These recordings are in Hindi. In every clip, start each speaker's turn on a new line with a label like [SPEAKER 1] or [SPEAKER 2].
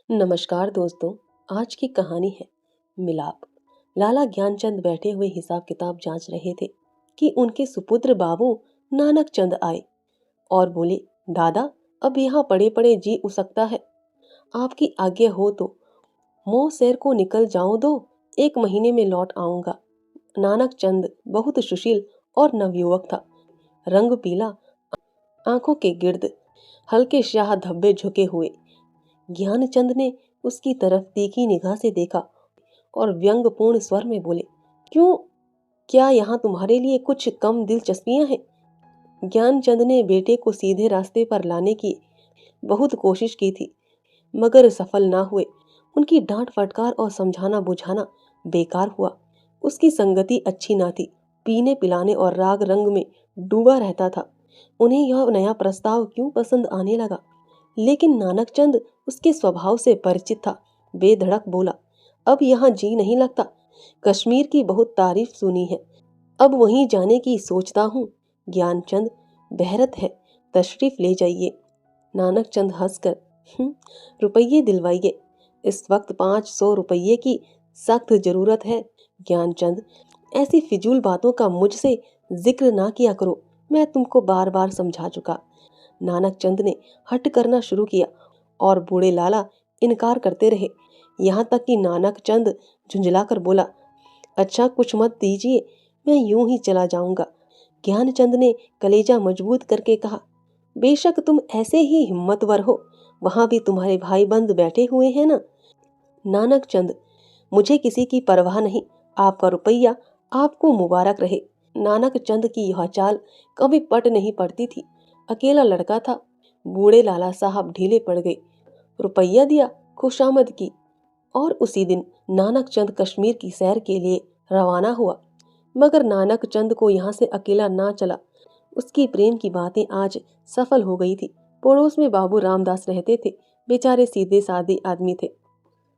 [SPEAKER 1] नमस्कार दोस्तों। आज की कहानी है मिलाप। लाला ज्ञानचंद बैठे हुए हिसाब किताब जांच रहे थे कि उनके सुपुत्र बाबू नानक चंद आए और बोले, दादा, अब यहाँ पड़े पड़े जी उसकता है। आपकी आज्ञा हो तो मोह शहर को निकल जाऊं दो, 1 महीने में लौट आऊंगा। नानक चंद बहुत सुशील और नवयुवक था। रंग पीला, आंखों के गिर्द हल्के शाह धब्बे झुके हुए। ज्ञानचंद ने उसकी तरफ तीखी निगाह से देखा और व्यंग्यपूर्ण स्वर में बोले, क्यों, क्या यहाँ तुम्हारे लिए कुछ कम दिलचस्पियां हैं? ज्ञानचंद ने बेटे को सीधे रास्ते पर लाने की बहुत कोशिश की थी, मगर सफल ना हुए। उनकी डांट फटकार और समझाना बुझाना बेकार हुआ। उसकी संगति अच्छी ना थी, पीने पिलाने और राग रंग में डूबा रहता था। उन्हें यह नया प्रस्ताव क्यों पसंद आने लगा? लेकिन नानकचंद उसके स्वभाव से परिचित था। बेधड़क बोला, अब यहाँ जी नहीं लगता। कश्मीर की बहुत तारीफ सुनी है, अब वहीं जाने की सोचता हूँ। ज्ञानचंद बहरत है, तशरीफ ले जाइए। नानकचंद हंसकर, रुपये दिलवाइए, इस वक्त 500 रुपये की सख्त जरूरत है। ज्ञानचंद, ऐसी फिजूल बातों का मुझसे जिक्र ना किया करो, मैं तुमको बार बार समझा चुका। नानकचंद ने हट करना शुरू किया और बूढ़े लाला इनकार करते रहे। यहाँ तक कि नानकचंद झुंझलाकर बोला, अच्छा कुछ मत दीजिए, मैं यूं ही चला जाऊंगा। ज्ञानचंद ने कलेजा मजबूत करके कहा, बेशक तुम ऐसे ही हिम्मतवर हो, वहां भी तुम्हारे भाई बंद बैठे हुए हैं ना। नानकचंद, मुझे किसी की परवाह नहीं, आपका रुपया आपको मुबारक रहे। नानकचंद की यह चाल कभी पट नहीं पड़ती थी। अकेला लड़का था। बूढ़े लाला साहब ढीले पड़ गए। रुपया दिया, खुशामद की, और उसी दिन नानकचंद कश्मीर की सैर के लिए रवाना हुआ। मगर नानकचंद को यहाँ से अकेला ना चला। उसकी प्रेम की बातें आज सफल हो गई थी। पड़ोस में बाबू रामदास रहते थे। बेचारे सीधे साधे आदमी थे।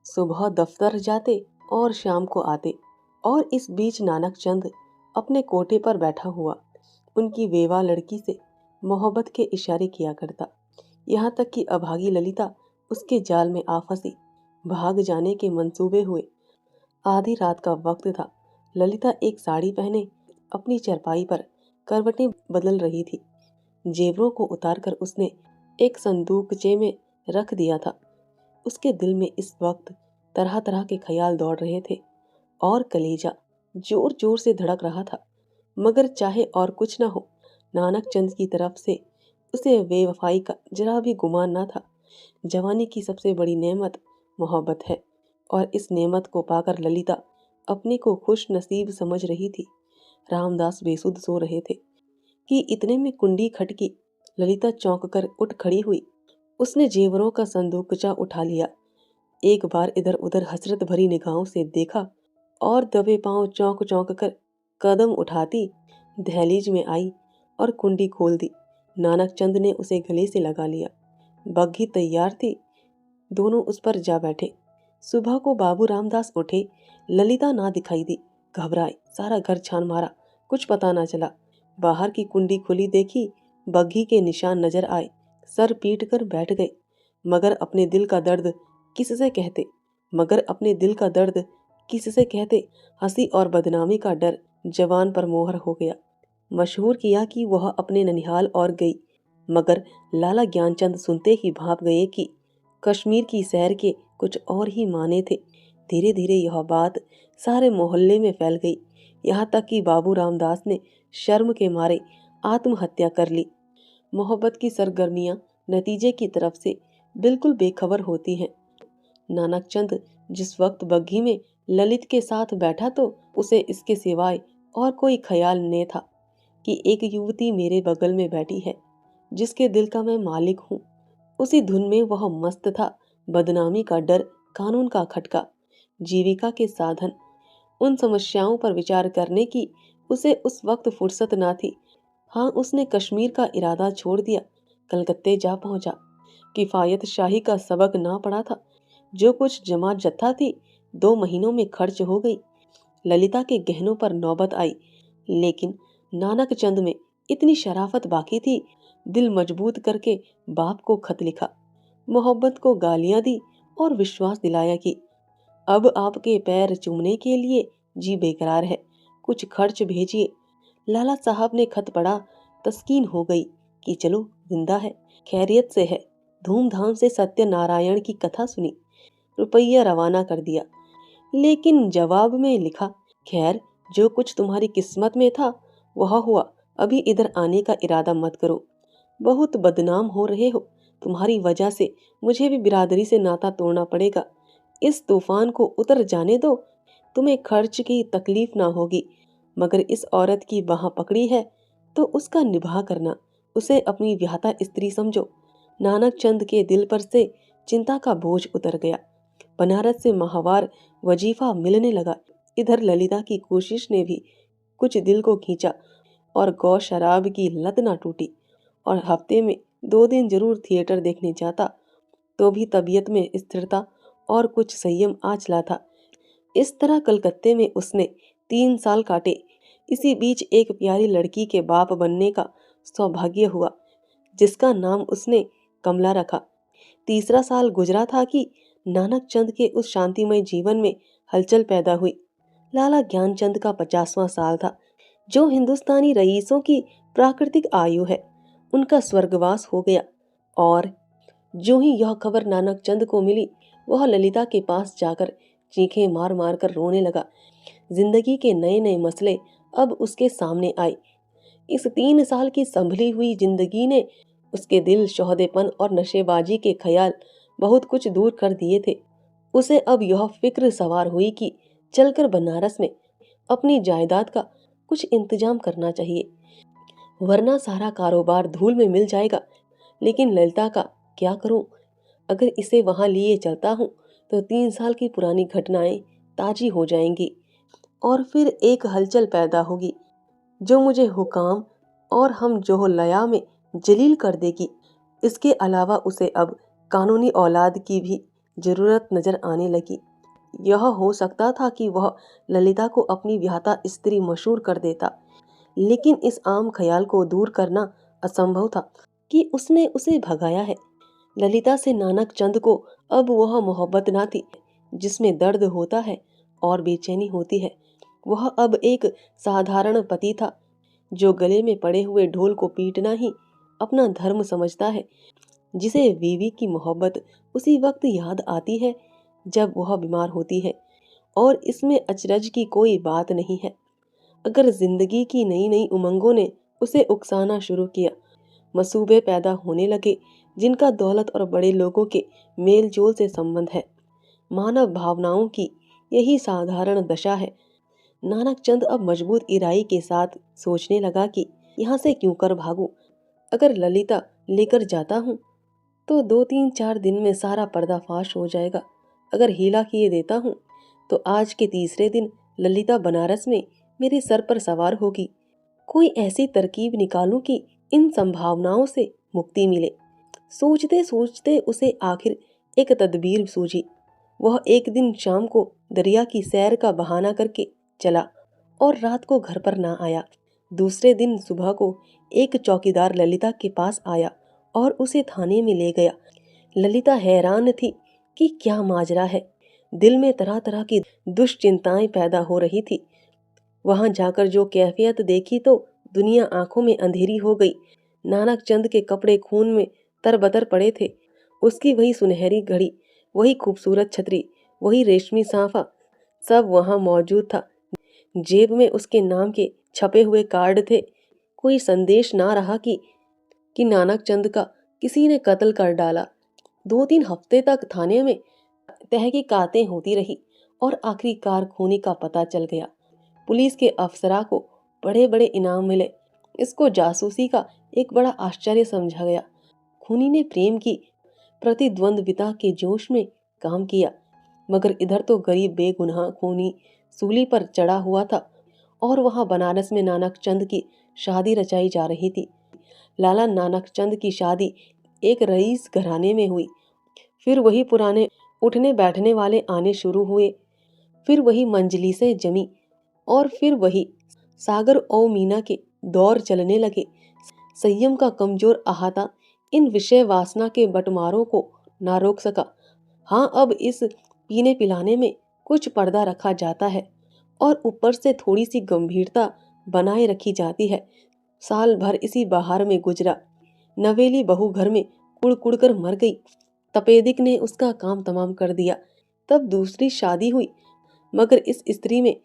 [SPEAKER 1] सुबह दफ्तर जाते और शाम को आते, और इस बीच नानकचंद अपने कोठे पर बैठा हुआ उनकी बेवा लड़की से मोहब्बत के इशारे किया करता। यहाँ तक कि अभागी ललिता उसके जाल में आ फंसी। भाग जाने के मंसूबे हुए। आधी रात का वक्त था। ललिता एक साड़ी पहने अपनी चारपाई पर करवटें बदल रही थी। जेवरों को उतारकर उसने एक संदूकचे में रख दिया था। उसके दिल में इस वक्त तरह तरह के ख्याल दौड़ रहे थे और कलेजा जोर जोर से धड़क रहा था। मगर चाहे और कुछ न हो, नानकचंद की तरफ से उसे बेवफाई का जरा भी गुमान न था। जवानी की सबसे बड़ी नेमत मोहब्बत है, और इस नेमत को पाकर ललिता अपने को खुश नसीब समझ रही थी। रामदास बेसुध सो रहे थे कि इतने में कुंडी खटकी। ललिता चौंक कर उठ खड़ी हुई। उसने जेवरों का संदूकचा उठा लिया, एक बार इधर उधर हसरत भरी निगाहों से देखा और दबे पांव चौंक चौंक कर कदम उठाती दहलीज में आई और कुंडी खोल दी। नानकचंद ने उसे गले से लगा लिया। बग्घी तैयार थी, दोनों उस पर जा बैठे। सुबह को बाबू रामदास उठे, ललिता ना दिखाई दी। घबराए, सारा घर छान मारा, कुछ पता ना चला। बाहर की कुंडी खुली देखी, बग्घी के निशान नजर आए। सर पीट कर बैठ गए। मगर अपने दिल का दर्द किससे कहते मगर अपने दिल का दर्द किससे कहते। हंसी और बदनामी का डर जवान पर मोहर हो गया। मशहूर किया कि वह अपने ननिहाल और गई। मगर लाला ज्ञानचंद सुनते ही भाप गए कि कश्मीर की सैर के कुछ और ही माने थे। धीरे धीरे यह बात सारे मोहल्ले में फैल गई। यहाँ तक कि बाबू रामदास ने शर्म के मारे आत्महत्या कर ली। मोहब्बत की सरगर्मियां नतीजे की तरफ से बिल्कुल बेखबर होती हैं। नानकचंद जिस वक्त बग्घी में ललित के साथ बैठा तो उसे इसके सिवाय और कोई ख्याल न था कि एक युवती मेरे बगल में बैठी है, जिसके दिल का मैं मालिक हूँ। उसी धुन में वह मस्त था। बदनामी का डर, कानून का खटका, जीविका के साधन, उन समस्याओं पर विचार करने की उसे उस वक्त फुर्सत ना थी। हाँ, उसने कश्मीर का इरादा छोड़ दिया, कलकत्ते जा पहुंचा। किफायत शाही का सबक ना पड़ा था। जो कुछ जमा जत्था थी 2 महीनों में खर्च हो गई। ललिता के गहनों पर नौबत आई, लेकिन नानकचंद में इतनी शराफत बाकी थी। दिल मजबूत करके बाप को खत लिखा, मोहब्बत को गालियां दी और विश्वास दिलाया कि अब आपके पैर चूमने के लिए जी बेकरार है, कुछ खर्च भेजिए। लाला साहब ने खत पढ़ा, तस्कीन हो गई कि चलो जिंदा है, खैरियत से है। धूमधाम से सत्यनारायण की कथा सुनी, रुपया रवाना कर दिया। लेकिन जवाब में लिखा, खैर जो कुछ तुम्हारी किस्मत में था वह हुआ, अभी इधर आने का इरादा मत करो, बहुत बदनाम हो रहे हो। तुम्हारी वजह से मुझे भी बिरादरी से नाता तोड़ना पड़ेगा। इस तूफान को उतर जाने दो, तुम्हें खर्च की तकलीफ ना होगी, मगर इस औरत की बाह पकड़ी है तो उसका निभाह करना, उसे अपनी व्याहता स्त्री समझो। नानक चंद के दिल पर से चिंता का बोझ उतर गया। बनारस से माहवार वजीफा मिलने लगा। इधर ललिता की कोशिश ने भी कुछ दिल को खींचा और गौ शराब की लत ना टूटी। और हफ्ते में 2 दिन जरूर थिएटर देखने जाता, तो भी तबीयत में स्थिरता और कुछ संयम आ चला था। इस तरह कलकत्ते में उसने 3 साल काटे। इसी बीच एक प्यारी लड़की के बाप बनने का सौभाग्य हुआ, जिसका नाम उसने कमला रखा। तीसरा साल गुजरा था कि नानक चंद के उस शांतिमय जीवन में हलचल पैदा हुई। लाला ज्ञानचंद का 50वां साल था, जो हिंदुस्तानी रईसों की प्राकृतिक आयु है। उनका स्वर्गवास हो गया। और जो ही यह खबर नानक चंद को मिली, वह ललिता के पास जाकर चीखें मार मार कर रोने लगा। जिंदगी के नए नए मसले अब उसके सामने आए। इस 3 साल की संभली हुई जिंदगी ने उसके दिल शोहदेपन और नशेबाजी के ख्याल बहुत कुछ दूर कर दिए थे। उसे अब यह फिक्र सवार हुई कि चलकर बनारस में अपनी जायदाद का कुछ इंतजाम करना चाहिए, वरना सारा कारोबार धूल में मिल जाएगा। लेकिन ललिता का क्या करूं? अगर इसे वहां लिए चलता हूं तो 3 साल की पुरानी घटनाएं ताजी हो जाएंगी और फिर एक हलचल पैदा होगी जो मुझे हुकाम और हम जोहलया में जलील कर देगी। इसके अलावा उसे अब कानूनी औलाद की भी जरूरत नजर आने लगी। यह हो सकता था कि वह ललिता को अपनी व्याहता स्त्री मशहूर कर देता, लेकिन इस आम ख्याल को दूर करना असंभव था कि उसने उसे भगाया है। ललिता से नानक चंद को अब वह मोहब्बत ना थी जिसमें दर्द होता है और बेचैनी होती है। वह अब एक साधारण पति था जो गले में पड़े हुए ढोल को पीटना ही अपना धर्म समझता है, जिसे बीवी की मोहब्बत उसी वक्त याद आती है जब वह बीमार होती है। और इसमें अचरज की कोई बात नहीं है। अगर जिंदगी की नई नई उमंगों ने उसे उकसाना शुरू किया, मसूबे पैदा होने लगे जिनका दौलत और बड़े लोगों के मेल जोल से संबंध है। मानव भावनाओं की यही साधारण दशा है। नानक चंद अब मजबूत इराई के साथ सोचने लगा कि यहाँ से क्यों कर भागूं। अगर ललिता लेकर जाता हूँ तो 2-3-4 दिन में सारा पर्दाफाश हो जाएगा। अगर हीला किए देता हूँ तो आज के तीसरे दिन ललिता बनारस में मेरे सर पर सवार होगी। कोई ऐसी तरकीब निकालूं कि इन संभावनाओं से मुक्ति मिले। सोचते सोचते उसे आखिर एक तदबीर सूझी। वह एक दिन शाम को दरिया की सैर का बहाना करके चला और रात को घर पर ना आया। दूसरे दिन सुबह को एक चौकीदार ललिता के पास आया और उसे थाने में ले गया। ललिता हैरान थी कि क्या माजरा है। दिल में तरह तरह की दुश्चिंताएं पैदा हो रही थी। वहां जाकर जो कैफियत देखी तो दुनिया आंखों में अंधेरी हो गई। नानक चंद के कपड़े खून में तरबतर पड़े थे। उसकी वही सुनहरी घड़ी, वही खूबसूरत छतरी, वही रेशमी साफा, सब वहां मौजूद था। जेब में उसके नाम के छपे हुए कार्ड थे। कोई संदेश ना रहा कि नानक चंद का किसी ने कत्ल कर डाला। 2-3 हफ्ते तक थाने में तहकीकातें होती रही और आखिरकार खूनी का पता चल गया। पुलिस के अफसरा को बड़े बड़े इनाम मिले। इसको जासूसी का एक बड़ा आश्चर्य समझा गया। खूनी ने प्रेम की प्रतिद्वंद्विता के जोश में काम किया, मगर इधर तो गरीब बेगुनाह खूनी सूली पर चढ़ा हुआ था और वहां बनारस में नानक चंद की शादी रचाई जा रही थी। लाला नानक चंद की शादी एक रईस घराने में हुई। फिर वही पुराने उठने बैठने वाले आने शुरू हुए। फिर वही मंजलिसें जमी और फिर वही सागर और मीना के दौर चलने लगे। संयम का कमजोर अहाता इन विषय वासना के बटमारों को ना रोक सका। हाँ, अब इस पीने पिलाने में कुछ पर्दा रखा जाता है और ऊपर से थोड़ी सी गंभीरता बनाए रखी जाती है। साल भर इसी बहार में गुजरा। नवेली बहू घर में कुड़ कुड़ कर मर गई। तपेदिक ने उसका काम तमाम कर दिया। तब दूसरी शादी हुई, मगर इस स्त्री में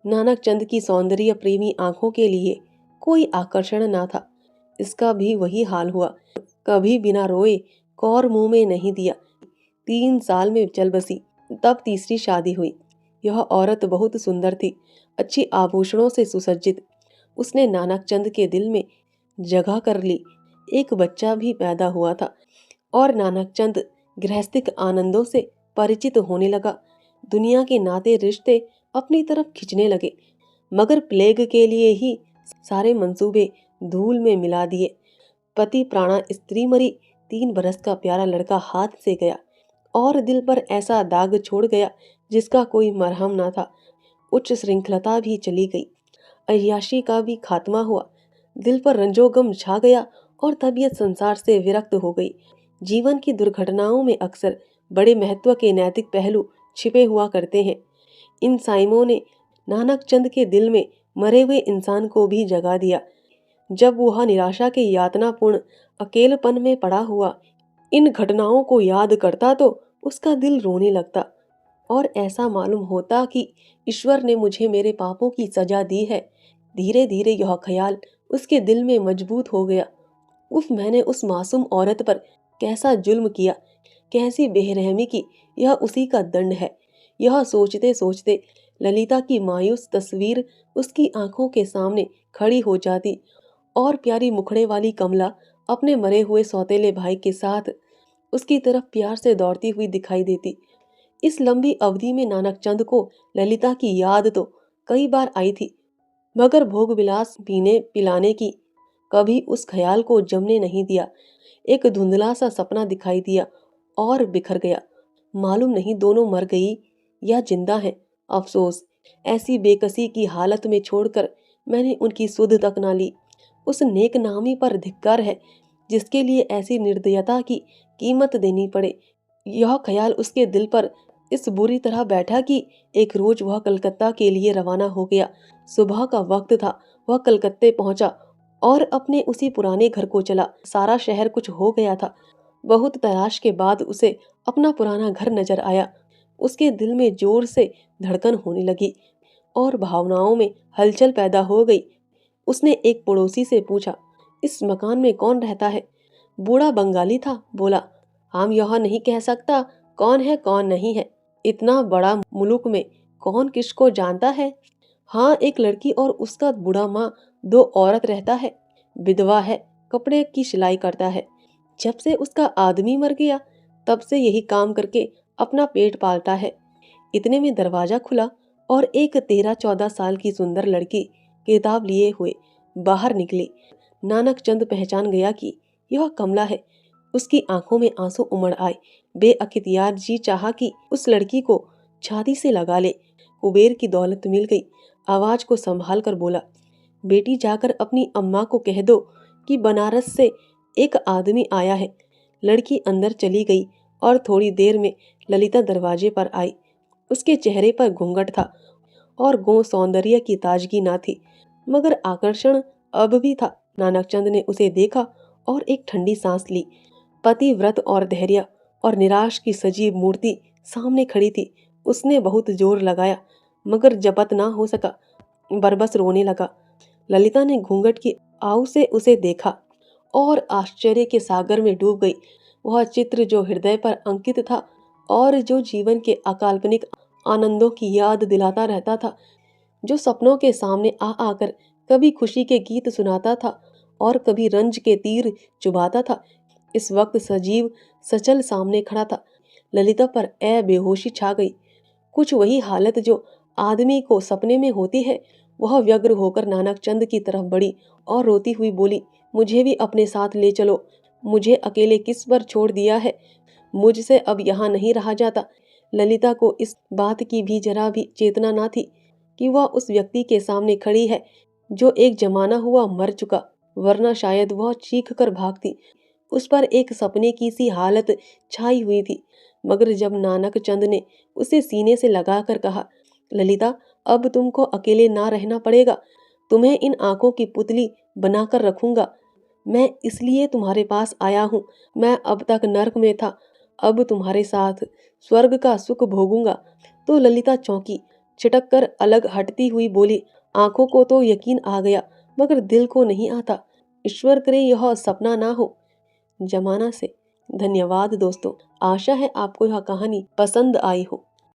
[SPEAKER 1] नानक चंद की सौंदर्य प्रेमी आंखों के लिए कोई आकर्षण ना था। इसका भी वही हाल हुआ। कभी बिना रोए कौर मुंह में नहीं दिया। 3 साल में चल बसी। तब तीसरी शादी हुई। यह औरत बहुत सुंदर थी, अच्छी आभूषणों से सुसज्जित। उसने नानक चंद के दिल में जगह कर ली। एक बच्चा भी पैदा हुआ था और नानक चंद गृहस्थिक आनंदों से परिचित होने लगा। दुनिया के नाते रिश्ते अपनी तरफ खिंचने लगे, मगर प्लेग के लिए ही सारे मंसूबे धूल में मिला दिए। पति प्राणा स्त्री मरी। 3 बरस का प्यारा लड़का हाथ से गया और दिल पर ऐसा दाग छोड़ गया जिसका कोई मरहम ना था। उच्च श्रृंखलता भी चली गई। अय्याशी का भी खात्मा हुआ। दिल पर रंजोगम छा गया और तबीयत संसार से विरक्त हो गई। जीवन की दुर्घटनाओं में अक्सर बड़े महत्व के नैतिक पहलू छिपे हुआ करते हैं। इन साइमों ने नानक चंद के दिल में मरे हुए इंसान को भी जगा दिया। जब वह निराशा के यातनापूर्ण अकेलपन में पड़ा हुआ इन घटनाओं को याद करता तो उसका दिल रोने लगता और ऐसा मालूम होता कि ईश्वर ने मुझे मेरे पापों की सजा दी है। धीरे धीरे यह ख्याल उसके दिल में मजबूत हो गया। उफ, मैंने उस मासूम औरत पर कैसा जुल्म किया, कैसी बेरहमी की, यह उसी का दंड है। यह सोचते सोचते ललिता की मायूस तस्वीर उसकी आंखों के सामने खड़ी हो जाती और प्यारी मुखड़े वाली कमला अपने मरे हुए सौतेले भाई के साथ उसकी तरफ प्यार से दौड़ती हुई दिखाई देती। इस लंबी अवधि में नानक चंद को ललिता की याद तो कई बार आई थी, मगर भोग विलास पीने पिलाने की कभी उस ख्याल को जमने नहीं दिया। एक धुंधला सा सपना दिखाई दिया और बिखर गया। मालूम नहीं दोनों मर गई या जिंदा हैं। अफसोस, ऐसी बेकसी की हालत में छोड़कर मैंने उनकी सुध तक ना ली। उस नेक नामी पर धिक्कार है जिसके लिए ऐसी निर्दयता की कीमत देनी पड़े। यह ख्याल उसके दिल पर इस बुरी तरह बैठा कि एक रोज वह कलकत्ता के लिए रवाना हो गया। सुबह का वक्त था। वह कलकत्ते पहुंचा और अपने उसी पुराने घर को चला। सारा शहर कुछ हो गया था। बहुत तलाश के बाद उसे अपना पुराना घर नजर आया। उसके दिल में जोर से धड़कन होने लगी और भावनाओं में हलचल पैदा हो गई। उसने एक पड़ोसी से पूछा, इस मकान में कौन रहता है? बूढ़ा बंगाली था। बोला, हम यह नहीं कह सकता कौन है कौन नहीं है। इतना बड़ा मुल्क में कौन किसको जानता है। हाँ, एक लड़की और उसका बूढ़ा माँ, 2 औरत रहता है। विधवा है, कपड़े की सिलाई करता है। जब से उसका आदमी मर गया तब से यही काम करके अपना पेट पालता है। इतने में दरवाजा खुला और एक 13-14 साल की सुंदर लड़की किताब लिए हुए बाहर निकली। नानक चंद पहचान गया कि यह कमला है। उसकी आंखों में आंसू उमड़ आए। बेअख्तियार जी चाहा कि उस लड़की को छाती से लगा ले। कुबेर की दौलत मिल गई। आवाज को संभाल कर बोला, बेटी जाकर अपनी अम्मा को कह दो कि बनारस से एक आदमी आया है। लड़की अंदर चली गई और थोड़ी देर में ललिता दरवाजे पर आई। उसके चेहरे पर घूंघट था और गो सौंदर्य की ताजगी ना थी, मगर आकर्षण अब भी था। नानक चंद ने उसे देखा और एक ठंडी सांस ली। पति व्रत और धैर्य और निराश की सजीव मूर्ति सामने खड़ी थी। उसने बहुत जोर लगाया मगर जपत ना हो सका। बरबस रोने लगा। ललिता ने घूंघट की आव से उसे देखा और आश्चर्य के सागर में डूब गई। वह चित्र जो हृदय पर अंकित था और जो जीवन के अकाल्पनिक आनंदों की याद दिलाता रहता था, जो सपनों के सामने आ आकर कभी खुशी के गीत सुनाता था और कभी रंज के तीर चुभाता था, इस वक्त सजीव सचल सामने खड़ा था। ललिता पर बेहोशी छा गई। कुछ वही हालत जो आदमी को सपने में होती है। वह व्यग्र होकर नानक चंद की तरफ बढ़ी और रोती हुई बोली, मुझे भी अपने साथ ले चलो। मुझे अकेले किस पर छोड़ दिया है। मुझसे अब यहाँ नहीं रहा जाता। ललिता को इस बात की भी जरा भी चेतना ना थी कि वह उस व्यक्ति के सामने खड़ी है जो एक जमाना हुआ मर चुका, वरना शायद वह चीख कर भागती। उस पर एक सपने की सी हालत छाई हुई थी। मगर जब नानक चंद ने उसे सीने से लगाकर कहा, ललिता अब तुमको अकेले ना रहना पड़ेगा, तुम्हें इन आंखों की पुतली बनाकर रखूंगा। मैं इसलिए तुम्हारे पास आया हूँ। मैं अब तक नर्क में था, अब तुम्हारे साथ स्वर्ग का सुख भोगूंगा। तो ललिता चौंकी, छिटक कर अलग हटती हुई बोली, आंखों को तो यकीन आ गया, मगर दिल को नहीं आता। ईश्वर करे यह सपना ना हो। जमाना से। धन्यवाद दोस्तों। आशा है आपको यह कहानी पसंद आई हो।